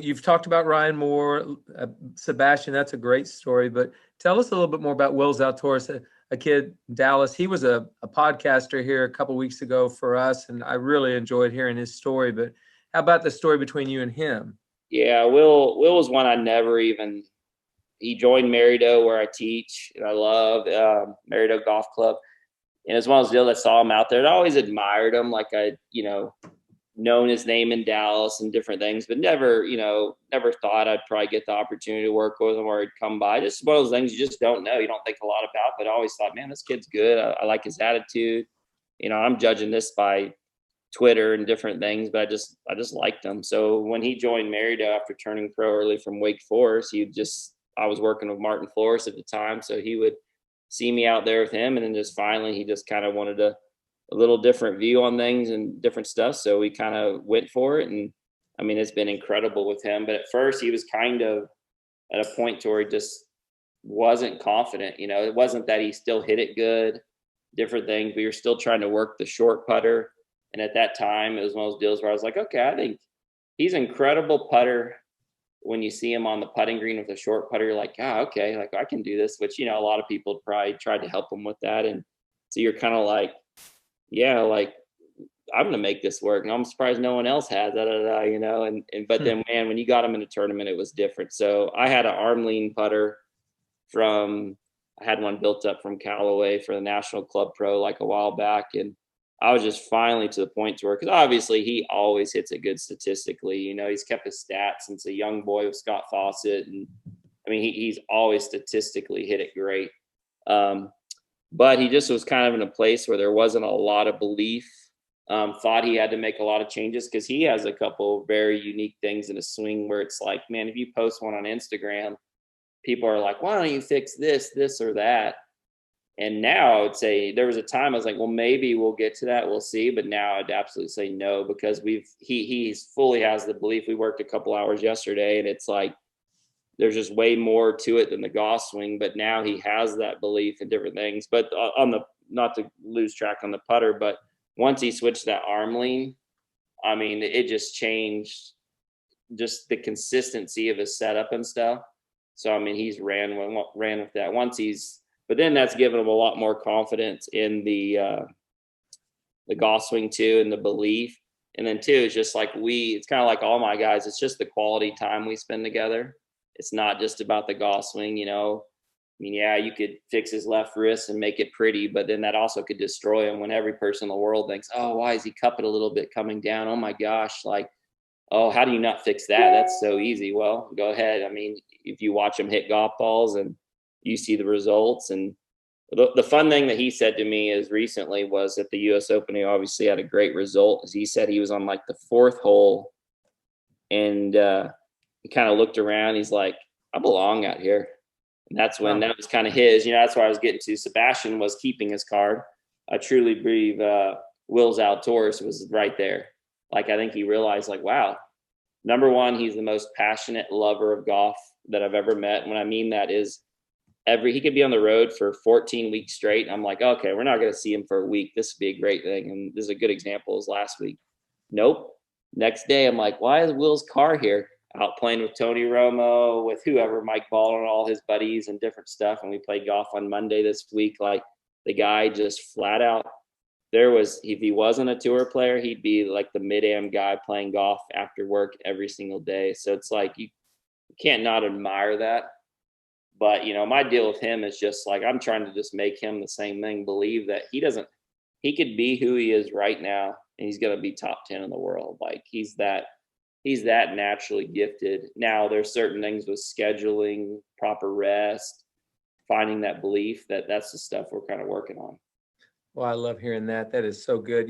You've talked about Ryan Moore, Sebastian. That's a great story. But tell us a little bit more about WIll Zalatoris, a kid in Dallas. He was a podcaster here a couple weeks ago for us, and I really enjoyed hearing his story. But how about the story between you and him? Yeah, Will was one I never even. He joined Marido, where I teach, and I love Marido Golf Club. And it's one of those deals, I saw him out there. I always admired him, like I, known his name in Dallas and different things, but never thought I'd probably get the opportunity to work with him or he'd come by. Just one of those things you just don't know. You don't think a lot about, but I always thought, man, this kid's good. I like his attitude. I'm judging this by Twitter and different things, but I just liked him. So when he joined Marido after turning pro early from Wake Forest, I was working with Martin Flores at the time, so he would see me out there with him, and then just finally he just kind of wanted a little different view on things and different stuff, so we kind of went for it. And I mean, it's been incredible with him, but at first he was kind of at a point where he just wasn't confident. It wasn't that he still hit it good, different things, but you're still trying to work the short putter. And at that time it was one of those deals where I was like, okay, I think he's an incredible putter. When you see him on the putting green with a short putter, you're like, okay, like I can do this, which, a lot of people probably tried to help him with that. And so you're kind of like, yeah, like I'm going to make this work. And I'm surprised no one else has that, but then, man, when you got him in a tournament, it was different. So I had an arm lean putter I had one built up from Callaway for the National Club Pro like a while back. And I was just finally to the point to where, because obviously he always hits it good statistically. He's kept his stats since a young boy with Scott Fawcett. And I mean, he's always statistically hit it great. But he just was kind of in a place where there wasn't a lot of belief. Thought he had to make a lot of changes because he has a couple very unique things in his swing where it's like, man, if you post one on Instagram, people are like, why don't you fix this, or that? And now I would say there was a time I was like, well, maybe we'll get to that. We'll see. But now I'd absolutely say no, because he's fully has the belief. We worked a couple hours yesterday, and it's like, there's just way more to it than the golf swing. But now he has that belief in different things. But not to lose track on the putter, but once he switched that arm lean, I mean, it just changed just the consistency of his setup and stuff. So, I mean, he's ran with that but then that's given him a lot more confidence in the golf swing too, and the belief. And then too, it's just like it's kind of like all my guys, it's just the quality time we spend together. It's not just about the golf swing, I mean, yeah, you could fix his left wrist and make it pretty, but then that also could destroy him when every person in the world thinks, oh, why is he cup it a little bit coming down? Oh my gosh, like, oh, how do you not fix that? That's so easy. Well, go ahead. I mean, if you watch him hit golf balls and you see the results. And the fun thing that he said to me is recently was at the US Open, he obviously had a great result. As he said, he was on like the fourth hole, and he kind of looked around. He's like, I belong out here. And that's when that was kind of his, that's where I was getting to. Sebastian was keeping his card. I truly believe WIll Zalatoris was right there. Like, I think he realized, like, wow, number one, he's the most passionate lover of golf that I've ever met. And when I mean that is he could be on the road for 14 weeks straight. And I'm like, okay, we're not going to see him for a week. This would be a great thing. And this is a good example is last week. Nope. Next day, I'm like, why is Will's car here? Out playing with Tony Romo, with whoever, Mike Ball and all his buddies and different stuff. And we played golf on Monday this week. Like, the guy just flat out, if he wasn't a tour player, he'd be like the mid-am guy playing golf after work every single day. So it's like, you can't not admire that. But, my deal with him is just like, I'm trying to just make him the same thing, believe that he could be who he is right now, and he's going to be top 10 in the world. Like, he's that naturally gifted. Now there's certain things with scheduling, proper rest, finding that belief, that's the stuff we're kind of working on. Well, I love hearing that. That is so good.